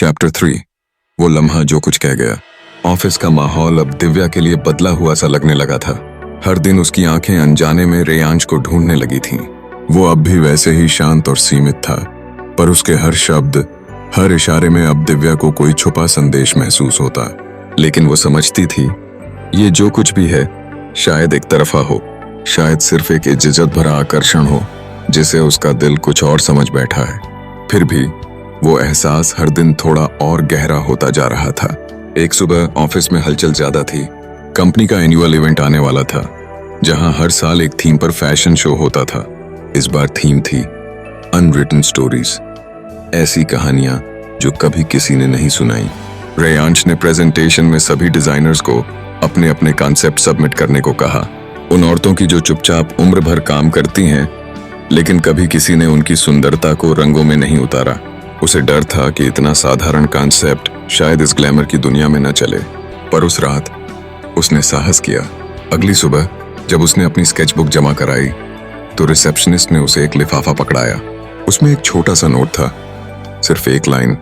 Chapter 3। वो लम्हा जो कुछ कह गया। ऑफिस का माहौल अब दिव्या के लिए बदला हुआ सा लगने लगा था। हर दिन उसकी आंखें अनजाने में रेयांश को ढूंढने लगी थीं। वो अब भी वैसे ही शांत और सीमित था, पर उसके हर शब्द, हर इशारे में अब दिव्या को कोई छुपा संदेश महसूस होता। लेकिन वो समझती थी, ये जो कुछ भी है शायद एक तरफा हो, शायद सिर्फ एक इज्जत भरा आकर्षण हो जिसे उसका दिल कुछ और समझ बैठा है। फिर भी वो एहसास हर दिन थोड़ा और गहरा होता जा रहा था। एक सुबह ऑफिस में हलचल ज्यादा थी। कंपनी का एनुअल इवेंट आने वाला था, जहां हर साल एक थीम पर फैशन शो होता था। इस बार थीम थी अनरिटन स्टोरीज, ऐसी कहानियां जो कभी किसी ने नहीं सुनाई। रेयांश ने प्रेजेंटेशन में सभी डिजाइनर्स को अपने अपने कॉन्सेप्ट सबमिट करने को कहा। उन औरतों की जो चुपचाप उम्र भर काम करती हैं, लेकिन कभी किसी ने उनकी सुंदरता को रंगों में नहीं उतारा। उसे डर था कि इतना साधारण कॉन्सेप्ट शायद इस ग्लैमर की दुनिया में न चले, पर उस रात उसने साहस किया। अगली सुबह जब उसने अपनी स्केचबुक जमा कराई तो रिसेप्शनिस्ट ने उसे एक लिफाफा पकड़ाया। उसमें एक छोटा सा नोट था, सिर्फ एक line,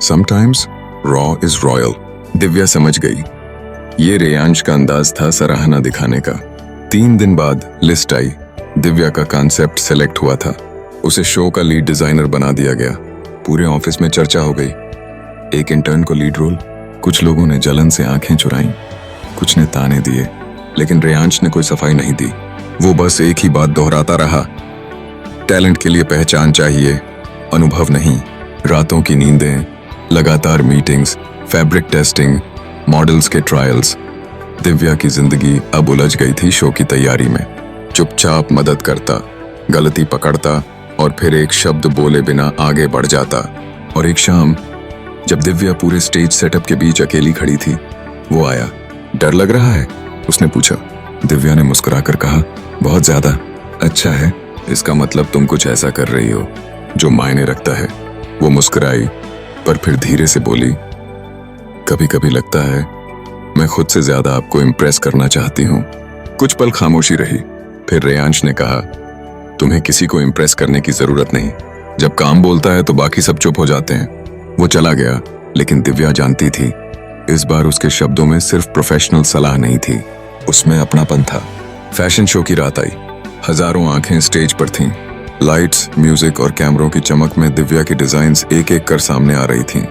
sometimes raw is royal. Divya समझ गई, ये रेयांश का अंदाज था सराहना दिखाने का। 3 दिन बाद लिस्ट आई। दिव्या का कॉन्सेप्ट सेलेक्ट हुआ था। उसे शो का लीड डिजाइनर बना दिया गया। पूरे ऑफिस में चर्चा हो गई। एक इंटर्न को लीड रोल। कुछ लोगों ने जलन से आंखें चुराई, कुछ ने ताने दिए, लेकिन रेयांश ने कोई सफाई नहीं दी। वो बस एक ही बात दोहराता रहा, टैलेंट के लिए पहचान चाहिए, अनुभव नहीं। रातों की नींदें, लगातार मीटिंग्स, फैब्रिक टेस्टिंग, मॉडल्स के ट्रायल्स। दिव्या की जिंदगी अब उलझ गई थी शो की तैयारी में। चुपचाप मदद करता, गलती पकड़ता और फिर एक शब्द बोले बिना आगे बढ़ जाता। और एक शाम जब दिव्या पूरे स्टेज सेटअप के बीच अकेली खड़ी थी, वो आया। डर लग रहा है? उसने पूछा। दिव्या ने मुस्कुराकर कहा, बहुत ज्यादा। अच्छा है, इसका मतलब तुम कुछ ऐसा कर रही हो जो मायने रखता है। वो मुस्कुराई, पर फिर धीरे से बोली, कभी कभी लगता है मैं खुद से ज्यादा आपको इम्प्रेस करना चाहती हूँ। कुछ पल खामोशी रही। फिर रेयांश ने कहा, तुम्हें किसी को इम्प्रेस करने की जरूरत नहीं। जब काम बोलता है तो बाकी सब चुप हो जाते हैं। वो चला गया, लेकिन दिव्या जानती थी, इस बार उसके शब्दों में सिर्फ प्रोफेशनल सलाह नहीं थी, उसमें अपनापन था। फैशन शो की रात आई। हजारों आंखें स्टेज पर थीं। लाइट्स, म्यूजिक और कैमरों की चमक में दिव्या की डिजाइन्स एक एक कर सामने आ रही थीं।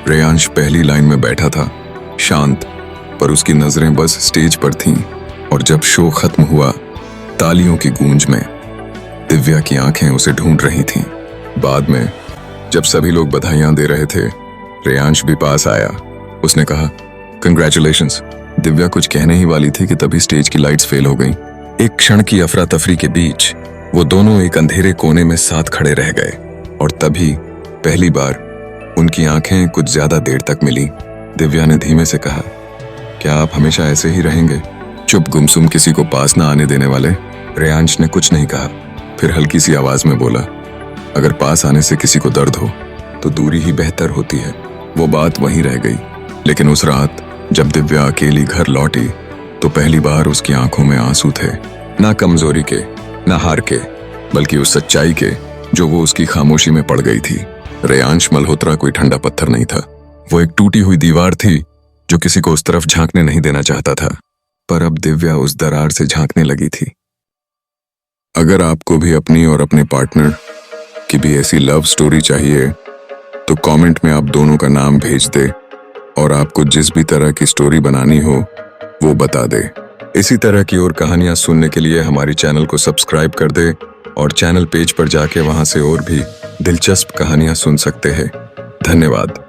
रेयांश पहली लाइन में बैठा था, शांत, पर उसकी नजरें बस स्टेज पर थीं। और जब शो खत्म हुआ, तालियों की गूंज में दिव्या की आंखें उसे ढूंढ रही थीं। बाद में जब सभी लोग बधाइयां दे रहे थे, रेयांश भी पास आया। उसने कहा, कंग्रेचुलेशंस। दिव्या कुछ कहने ही वाली थी कि तभी स्टेज की लाइट्स फेल हो गईं। एक क्षण की अफरा तफरी के बीच वो दोनों एक अंधेरे कोने में साथ खड़े रह गए। और तभी पहली बार उनकी आंखें कुछ ज्यादा देर तक मिली। दिव्या ने धीमे से कहा, क्या आप हमेशा ऐसे ही रहेंगे? चुप गुमसुम, किसी को पास ना आने देने वाले। रेयांश ने कुछ नहीं कहा, फिर हल्की सी आवाज में बोला, अगर पास आने से किसी को दर्द हो तो दूरी ही बेहतर होती है। वो बात वहीं रह गई। लेकिन उस रात जब दिव्या अकेली घर लौटी तो पहली बार उसकी आंखों में आंसू थे, ना कमजोरी के, ना हार के, बल्कि उस सच्चाई के जो वो उसकी खामोशी में पड़ गई थी। रेयांश मल्होत्रा कोई ठंडा पत्थर नहीं था। वो एक टूटी हुई दीवार थी जो किसी को उस तरफ झांकने नहीं देना चाहता था। पर अब दिव्या उस दरार से झांकने लगी थी। अगर आपको भी अपनी और अपने पार्टनर की भी ऐसी लव स्टोरी चाहिए तो कमेंट में आप दोनों का नाम भेज दे और आपको जिस भी तरह की स्टोरी बनानी हो वो बता दे। इसी तरह की और कहानियां सुनने के लिए हमारी चैनल को सब्सक्राइब कर दे और चैनल पेज पर जाके वहां से और भी दिलचस्प कहानियां सुन सकते हैं। धन्यवाद।